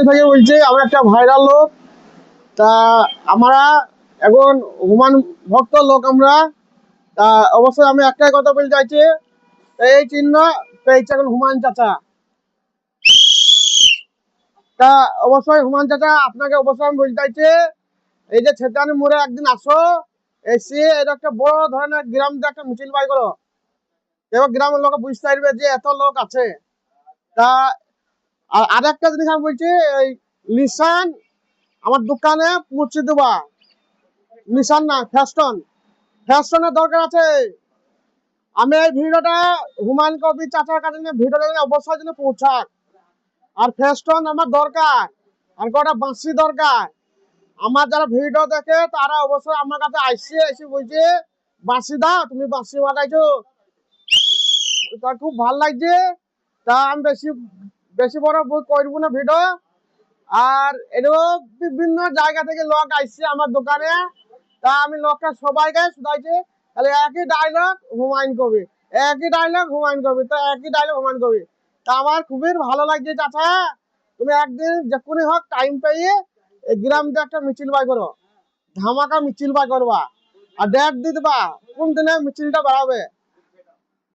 থেকে বলছি আমরা একটা ভাইরাল লোক। তা আমরা এখন হুমান ভক্ত লোক আমরা। তা অবশ্যই আমি একটাই কথা বলতে চাইছি, এই চিহ্ন পেয়েছে এখন হুমান চাচা। তা অবশ্যই হুমান চাচা আপনাকে অবশ্যই আমি বলতে চাইছি, এই যে ছেতানি মোড়ে একদিন আসো, এসে এটা একটা বড় ধরনের গ্রাম দিয়ে একটা মিছিল বাই করো, এবং গ্রামের লোক বুঝতে পারবে যে এত লোক আছে। তা আর একটা জিনিস আমি বলছি, এই লিসান আমার দোকানে পৌঁছে দেবা। নিশান না, ফ্যাশন, ফ্যাশনের দরকার আছে। আমি এই ভিডিওটা হুমায়ুন কবির চাচার কাছে নিয়ে ভিডিওটা অবশ্যই যেন পৌঁছাক। আর ফ্যাশন আমার দরকার, আর কটা বাঁশি দরকার। আমার যারা ভিডিও দেখে তারা অবশ্যই আমার কাছে আসছে, এসে বলছে বাঁশি দাও, তুমি বাঁশি বাজাইছো, তা খুব ভালো লাগছে। তা আমি বেশি বেশি বড় করবো না ভিডিও। আর এরকম বিভিন্ন জায়গা থেকে লোক আসছে আমার দোকানে। তা আমি লোককে সবাইকে শুধাইছি, তাহলে একই ডায়লগ হুমায়ুন কবি, একই ডায়লগ হুমায়ুন কবি, তো একই ডায়লগ হুমায়ুন কবি। তা আমার খুবই ভালো লাগছে চাচা, তুমি একদিন যখনই হোক টাইম পেয়ে এই গ্রাম দিয়ে একটা মিছিল বাই করো, ধামাকা মিছিল বাই করবা। আর ডেট দিয়ে দেবা কোন দিনে মিছিলটা বাড়াবে।